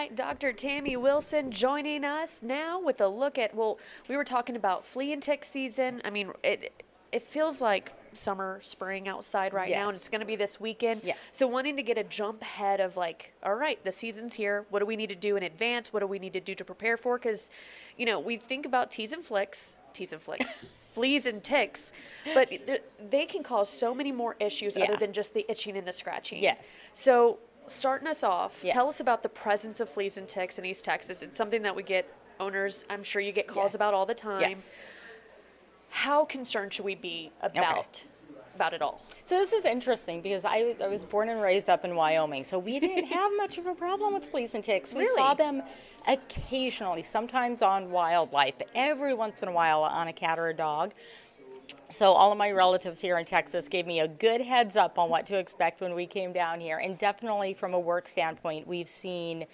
right, Dr. Tammy Wilson joining us now with a look at, well, we were talking about flea and tick season. I mean, it feels like summer, spring outside right now, and it's Yes. going to be this weekend. Yes. So wanting to get a jump ahead of like, all right, the season's here. What do we need to do in advance? What do we need to do to prepare for? Because, we think about teas and flicks, fleas and ticks, but they can cause so many more issues other Yeah. than just the itching and the scratching. Yes. So starting us off, tell Yes. us about the presence of fleas and ticks in East Texas. It's something that we get owners, I'm sure you get calls Yes. about all the time. Yes. How concerned should we be about it all? So this is interesting because I was born and raised up in Wyoming, so we didn't have much of a problem with fleas and ticks. We saw Really? them occasionally, sometimes on wildlife, but every once in a while on a cat or a dog. So all of my relatives here in Texas gave me a good heads up on what to expect when we came down here. And definitely from a work standpoint, we've seen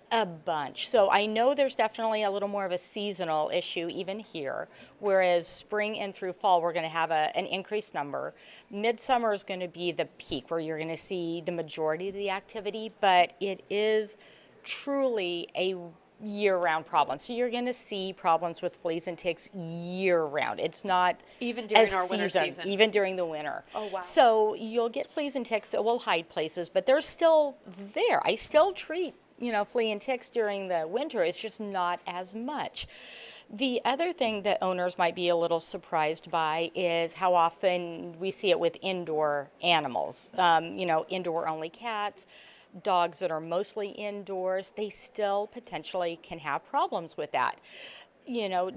a bunch. So I know there's definitely a little more of a seasonal issue even here, whereas spring and through fall, we're going to have an increased number. Midsummer is going to be the peak where you're going to see the majority of the activity, but it is truly a year-round problem. So you're going to see problems with fleas and ticks year-round. It's not Even during a our winter season. even during the winter. Oh, wow. So you'll get fleas and ticks that will hide places, but they're still there. I still treat flea and ticks during the winter. It's just not as much. The other thing that owners might be a little surprised by is how often we see it with indoor animals. Indoor only cats, dogs that are mostly indoors, they still potentially can have problems with that.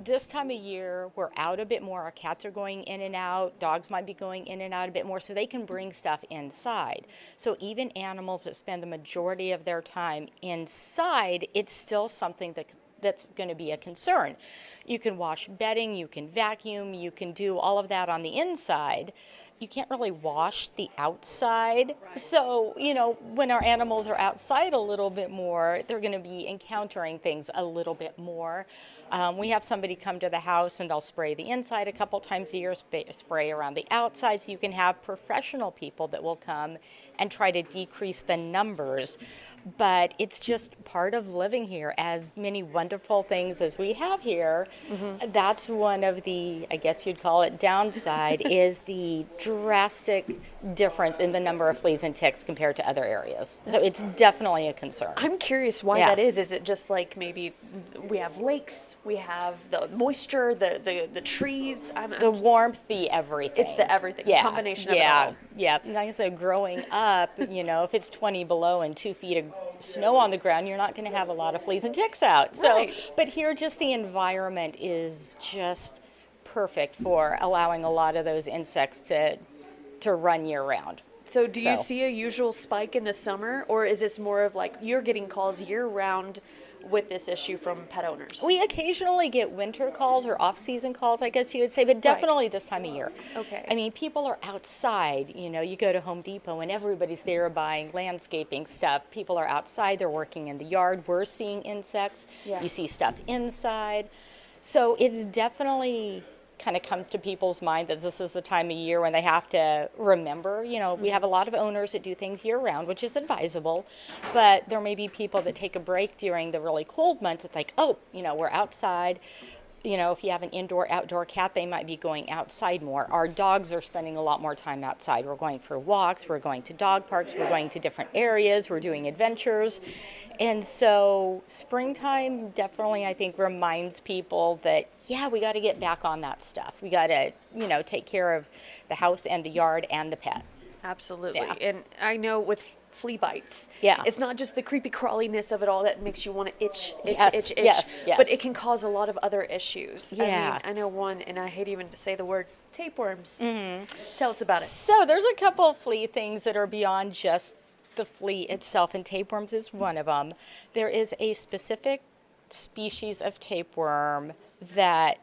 This time of year, we're out a bit more. Our cats are going in and out. Dogs might be going in and out a bit more, so they can bring stuff inside. So even animals that spend the majority of their time inside, it's still something that's going to be a concern. You can wash bedding, you can vacuum, you can do all of that on the inside. You can't really wash the outside. So, when our animals are outside a little bit more, they're going to be encountering things a little bit more. We have somebody come to the house and they'll spray the inside a couple times a year, spray around the outside. So you can have professional people that will come and try to decrease the numbers. But it's just part of living here. As many wonderful things as we have here, that's one of the, I guess you'd call it downside, is the drastic difference in the number of fleas and ticks compared to other areas. So it's definitely a concern. I'm curious why Yeah. that is. Is it just like maybe we have lakes, we have the moisture, the trees? The warmth, the everything. It's the everything, Yeah. combination of it Yeah. all. Yeah. Like I said, growing up, if it's 20 below and 2 feet of snow on the ground, you're not going to have a lot of fleas and ticks out. So, Right. but here, just the environment is just perfect for allowing a lot of those insects to run year round. So do you see a usual spike in the summer, or is this more of like you're getting calls year round with this issue from pet owners? We occasionally get winter calls or off-season calls, I guess you would say, but definitely this time of year. Okay. I mean, people are outside. You go to Home Depot and everybody's there buying landscaping stuff. People are outside. They're working in the yard. We're seeing insects. Yeah. You see stuff inside. So it's definitely kind of comes to people's mind that this is the time of year when they have to remember, we have a lot of owners that do things year round, which is advisable, but there may be people that take a break during the really cold months. It's like, we're outside. If you have an indoor-outdoor cat, they might be going outside more. Our dogs are spending a lot more time outside. We're going for walks, we're going to dog parks, we're going to different areas, we're doing adventures. And so springtime definitely, I think, reminds people that, we got to get back on that stuff. We got to, take care of the house and the yard and the pet. Absolutely. Yeah. And I know with flea bites, Yeah. it's not just the creepy crawliness of it all that makes you want to itch, Yes, yes. but it can cause a lot of other issues. Yeah. I know one, and I hate even to say the word, tapeworms. Tell us about it. So there's a couple of flea things that are beyond just the flea itself, and tapeworms is one of them. There is a specific species of tapeworm that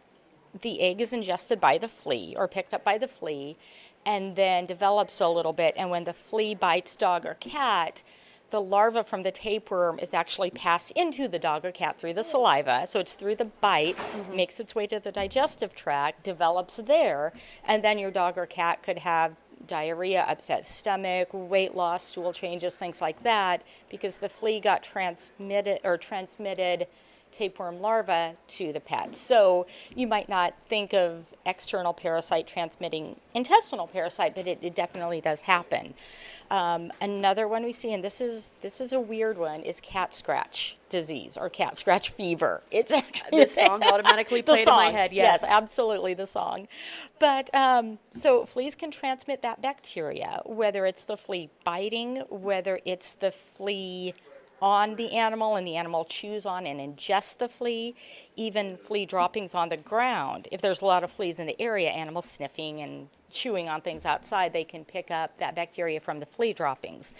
the egg is ingested by the flea or picked up by the flea and then develops a little bit. And when the flea bites dog or cat, the larva from the tapeworm is actually passed into the dog or cat through the saliva. So it's through the bite, makes its way to the digestive tract, develops there, and then your dog or cat could have diarrhea, upset stomach, weight loss, stool changes, things like that, because the flea got transmitted tapeworm larvae to the pets. So you might not think of external parasite transmitting intestinal parasite, but it definitely does happen. Another one we see, and this is a weird one, is cat scratch disease or cat scratch fever. It's actually This song automatically played in my head. Yes, absolutely, the song. But so fleas can transmit that bacteria, whether it's the flea biting, whether it's the flea on the animal and the animal chews on and ingests the flea, even flea droppings on the ground. If there's a lot of fleas in the area, animals sniffing and chewing on things outside, they can pick up that bacteria from the flea droppings.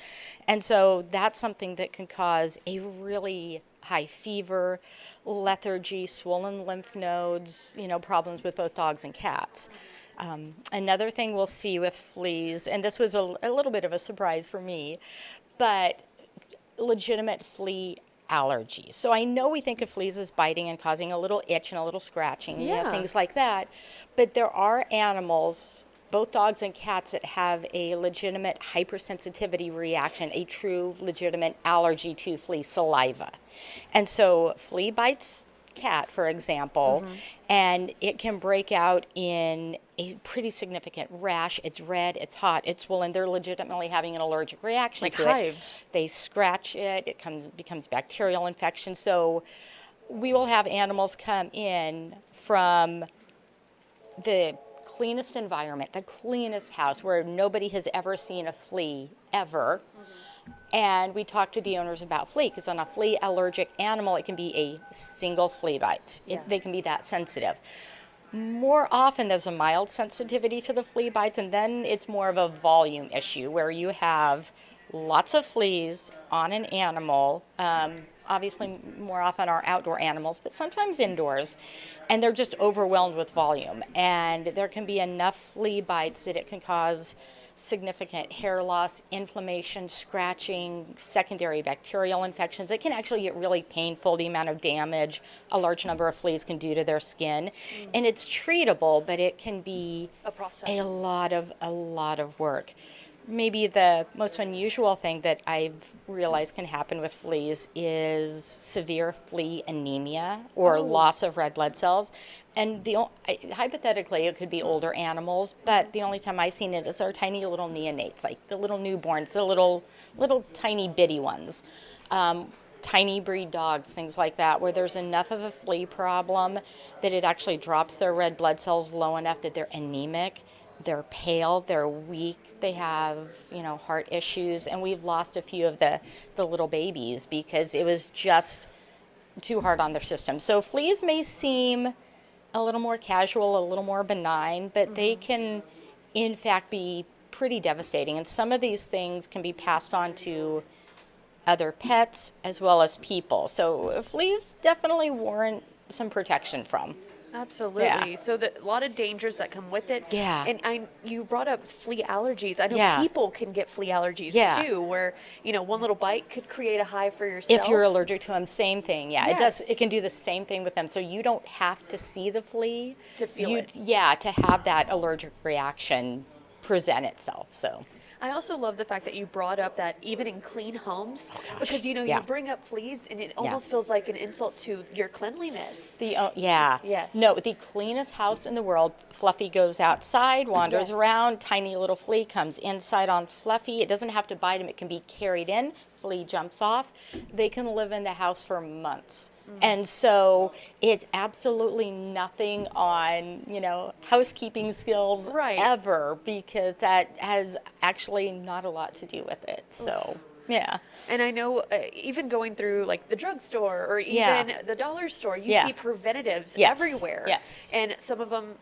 And so that's something that can cause a really high fever, lethargy, swollen lymph nodes, problems with both dogs and cats. Another thing we'll see with fleas, and this was a little bit of a surprise for me, but legitimate flea allergies. So I know we think of fleas as biting and causing a little itch and a little scratching, things like that. But there are animals, both dogs and cats, that have a legitimate hypersensitivity reaction, a true legitimate allergy to flea saliva. And so flea bites cat, for example, and it can break out in a pretty significant rash. It's red, it's hot, it's swollen. They're legitimately having an allergic reaction like to hives. it. They scratch it, becomes bacterial infection. So we will have animals come in from the cleanest environment, the cleanest house where nobody has ever seen a flea ever. And we talk to the owners about flea, because on a flea allergic animal, it can be a single flea bite. They can be that sensitive. More often, there's a mild sensitivity to the flea bites, and then it's more of a volume issue where you have lots of fleas on an animal. Obviously, more often are outdoor animals, but sometimes indoors, and they're just overwhelmed with volume. And there can be enough flea bites that it can cause significant hair loss, inflammation, scratching, secondary bacterial infections. It can actually get really painful, the amount of damage a large number of fleas can do to their skin. And it's treatable, but it can be a process. a lot of work. Maybe the most unusual thing that I've realized can happen with fleas is severe flea anemia or loss of red blood cells. And hypothetically, it could be older animals, but the only time I've seen it is our tiny little neonates, like the little newborns, the little tiny bitty ones, tiny breed dogs, things like that, where there's enough of a flea problem that it actually drops their red blood cells low enough that they're anemic. They're pale, they're weak, they have, heart issues, and we've lost a few of the little babies because it was just too hard on their system. So fleas may seem a little more casual, a little more benign, but they can, in fact, be pretty devastating. And some of these things can be passed on to other pets as well as people. So fleas definitely warrant some protection from. Absolutely. Yeah. So a lot of dangers that come with it. Yeah. And you brought up flea allergies. I know people can get flea allergies too, where one little bite could create a hive for yourself. If you're allergic to them, same thing. Yeah, Yes. it does. It can do the same thing with them. So you don't have to see the flea To feel it. Yeah, to have that allergic reaction present itself. So. I also love the fact that you brought up that even in clean homes, because you bring up fleas and it almost feels like an insult to your cleanliness. Yes. No, the cleanest house in the world. Fluffy goes outside, wanders around. Tiny little flea comes inside on Fluffy. It doesn't have to bite him. It can be carried in. Flea jumps off. They can live in the house for months. And so it's absolutely nothing on, housekeeping skills ever, because that has actually not a lot to do with it. So, yeah. And I know even going through like the drugstore or even the dollar store, you see preventatives everywhere. Yes. And some of them,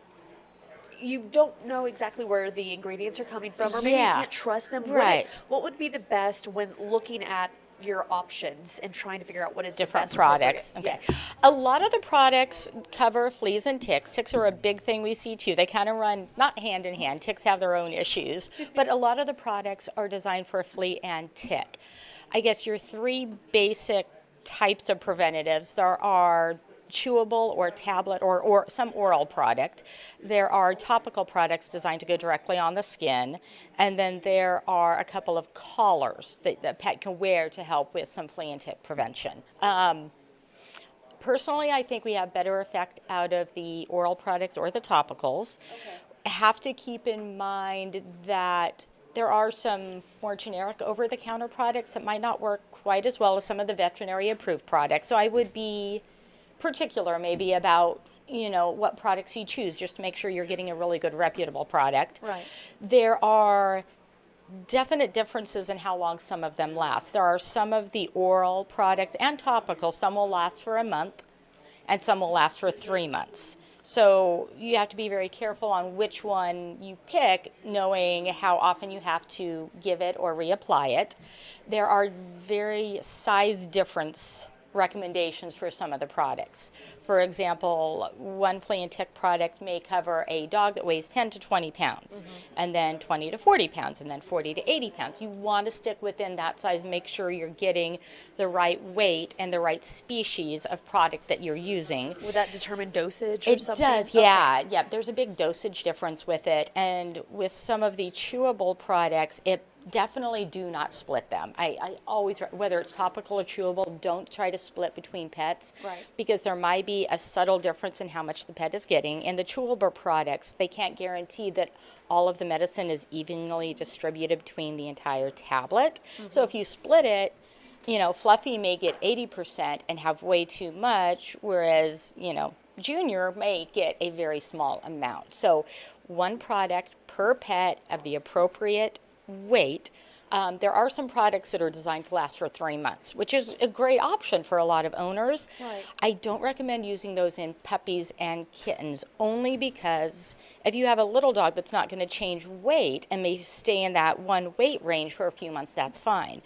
you don't know exactly where the ingredients are coming from, or maybe you can't trust them. Right. What would be the best when looking at your options and trying to figure out what is different the best products. Okay. Yes. A lot of the products cover fleas and ticks. Ticks are a big thing we see too. They kind of run not hand in hand. Ticks have their own issues, but a lot of the products are designed for flea and tick. I guess your three basic types of preventatives, there are chewable or tablet or some oral product. There are topical products designed to go directly on the skin. And then there are a couple of collars that the pet can wear to help with some flea and tick prevention. Personally, I think we have better effect out of the oral products or the topicals. Okay. Have to keep in mind that there are some more generic over-the-counter products that might not work quite as well as some of the veterinary-approved products. So I would be particular maybe about, what products you choose, just to make sure you're getting a really good, reputable product. Right. There are definite differences in how long some of them last. There are some of the oral products and topical, some will last for a month and some will last for 3 months. So you have to be very careful on which one you pick, knowing how often you have to give it or reapply it. There are very size difference recommendations for some of the products. For example, one flea and tick product may cover a dog that weighs 10 to 20 pounds, and then 20 to 40 pounds, and then 40 to 80 pounds. You want to stick within that size, make sure you're getting the right weight and the right species of product that you're using. Would that determine dosage or something? It does, yeah. Okay. Yeah, there's a big dosage difference with it. And with some of the chewable products, it definitely do not split them. I always, whether it's topical or chewable, don't try to split between pets. Right. Because there might be a subtle difference in how much the pet is getting. And the chewable products, they can't guarantee that all of the medicine is evenly distributed between the entire tablet. So if you split it, Fluffy may get 80% and have way too much, whereas, Junior may get a very small amount. So one product per pet of the appropriate weight. There are some products that are designed to last for 3 months, which is a great option for a lot of owners. Right. I don't recommend using those in puppies and kittens, only because if you have a little dog that's not going to change weight and may stay in that one weight range for a few months, that's fine.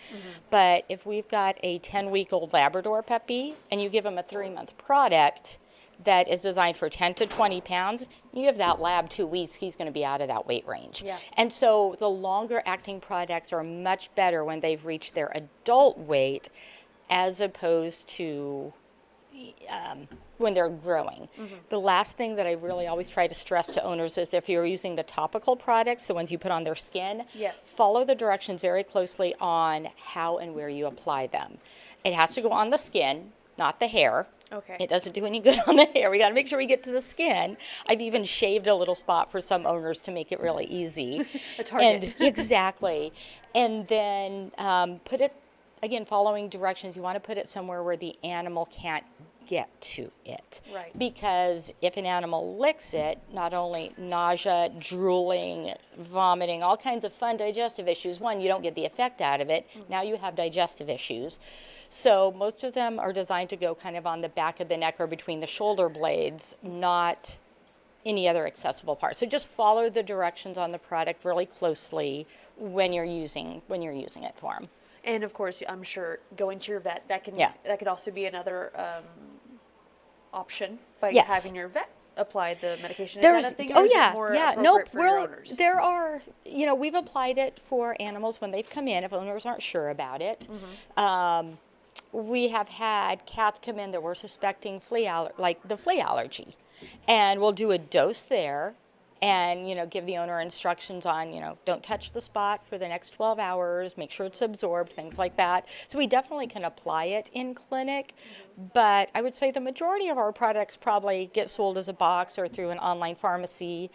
But if we've got a 10-week-old Labrador puppy and you give him a 3-month product that is designed for 10 to 20 pounds, you give that lab 2 weeks, he's going to be out of that weight range. Yeah. And so the longer acting products are much better when they've reached their adult weight as opposed to when they're growing. The last thing that I really always try to stress to owners is if you're using the topical products, the ones you put on their skin, Yes. follow the directions very closely on how and where you apply them. It has to go on the skin, not the hair. Okay. It doesn't do any good on the hair. We got to make sure we get to the skin. I've even shaved a little spot for some owners to make it really easy. A target. And, exactly. And then put it, again, following directions, you want to put it somewhere where the animal can't get to it. Right. Because if an animal licks it, not only nausea, drooling, vomiting, all kinds of fun digestive issues. One, you don't get the effect out of it. Now you have digestive issues. So most of them are designed to go kind of on the back of the neck or between the shoulder blades, not any other accessible part. So just follow the directions on the product really closely when you're using it for them. And of course, I'm sure going to your vet, that could also be another option by Yes. having your vet apply the medication. There's, is that a thing, oh or is yeah, it more yeah, appropriate nope. for your owners? There are, we've applied it for animals when they've come in if owners aren't sure about it. We have had cats come in that were suspecting the flea allergy, and we'll do a dose there. And, give the owner instructions on, don't touch the spot for the next 12 hours, make sure it's absorbed, things like that. So we definitely can apply it in clinic, but I would say the majority of our products probably get sold as a box or through an online pharmacy.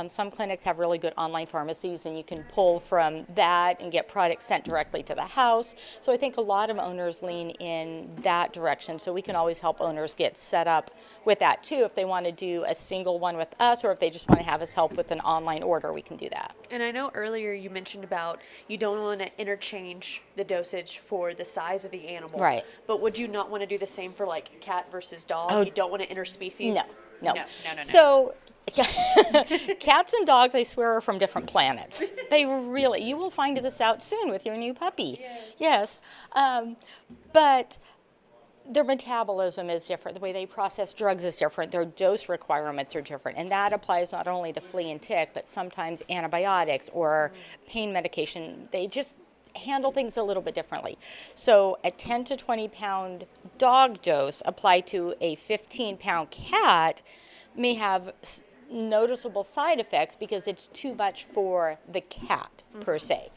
Some clinics have really good online pharmacies, and you can pull from that and get products sent directly to the house. So I think a lot of owners lean in that direction. So we can always help owners get set up with that too. If they want to do a single one with us, or if they just want to have us help with an online order, we can do that. And I know earlier you mentioned about you don't want to interchange the dosage for the size of the animal. Right. But would you not want to do the same for like cat versus dog? Oh. You don't want to interspecies? No. No. So cats and dogs, I swear, are from different planets. You will find this out soon with your new puppy. Yes. But their metabolism is different. The way they process drugs is different. Their dose requirements are different. And that applies not only to flea and tick, but sometimes antibiotics or pain medication. handle things a little bit differently. So a 10 to 20 pound dog dose applied to a 15-pound cat may have noticeable side effects because it's too much for the cat per se.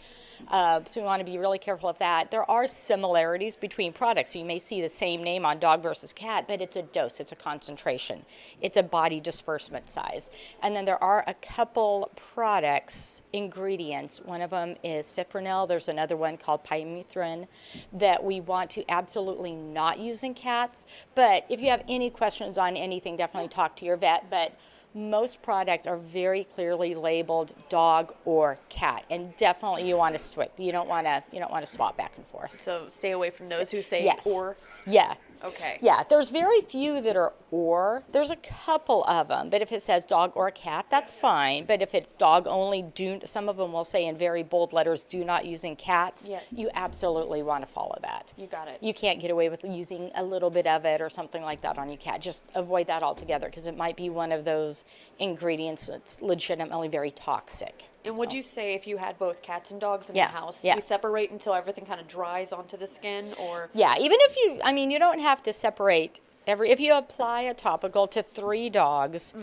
So we want to be really careful of that. There are similarities between products. So you may see the same name on dog versus cat, but it's a dose, it's a concentration, it's a body disbursement size. And then there are a couple products, ingredients. One of them is fipronil. There's another one called pyrethrin that we want to absolutely not use in cats. But if you have any questions on anything, definitely talk to your vet. But most products are very clearly labeled dog or cat, and definitely you want to switch. You don't want to swap back and forth. So stay away from those who say yes. or. Yeah. Okay. Yeah, there's very few that are or. There's a couple of them, but if it says dog or cat, that's fine. But if it's dog only, some of them will say in very bold letters, do not use in cats. Yes. You absolutely want to follow that. You got it. You can't get away with using a little bit of it or something like that on your cat. Just avoid that altogether because it might be one of those ingredients that's legitimately very toxic. And would you say if you had both cats and dogs in Yeah, the house, yeah. we separate until everything kind of dries onto the skin, or? Yeah, even if you don't have to separate if you apply a topical to 3 dogs,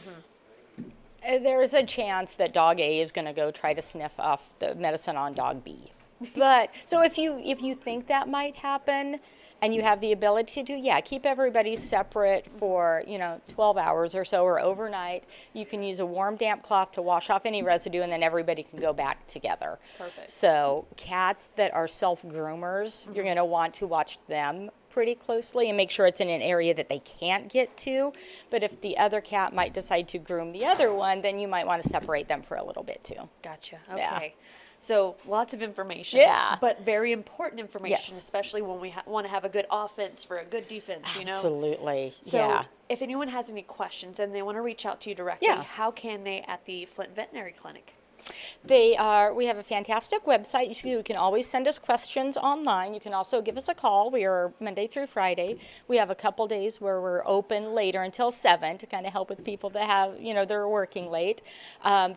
there's a chance that dog A is going to go try to sniff off the medicine on dog B. But so if you think that might happen and you have the ability to, keep everybody separate for, 12 hours or so or overnight. You can use a warm, damp cloth to wash off any residue, and then everybody can go back together. Perfect. So cats that are self-groomers, you're going to want to watch them pretty closely and make sure it's in an area that they can't get to. But if the other cat might decide to groom the other one, then you might want to separate them for a little bit too. Gotcha. Yeah. Okay. So lots of information. Yeah. But very important information, Yes. especially when we want to have a good offense for a good defense, Absolutely. So yeah. if anyone has any questions and they want to reach out to you directly, Yeah. how can they at the Flint Veterinary Clinic? We have a fantastic website. You can always send us questions online. You can also give us a call. We are Monday through Friday. We have a couple days where we're open later until 7 to kind of help with people that have, they're working late.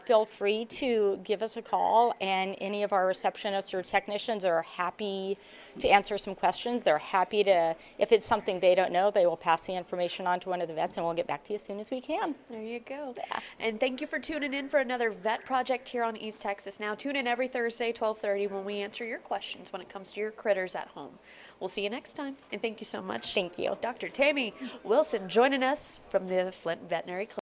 Feel free to give us a call, and any of our receptionists or technicians are happy to answer some questions. They're happy to, if it's something they don't know, they will pass the information on to one of the vets, and we'll get back to you as soon as we can. There you go. Yeah. And thank you for tuning in for another vet project here on East Texas Now. Tune in every Thursday, 12:30, when we answer your questions when it comes to your critters at home. We'll see you next time, and thank you so much. Thank you. Dr. Tammy Wilson joining us from the Flint Veterinary Clinic.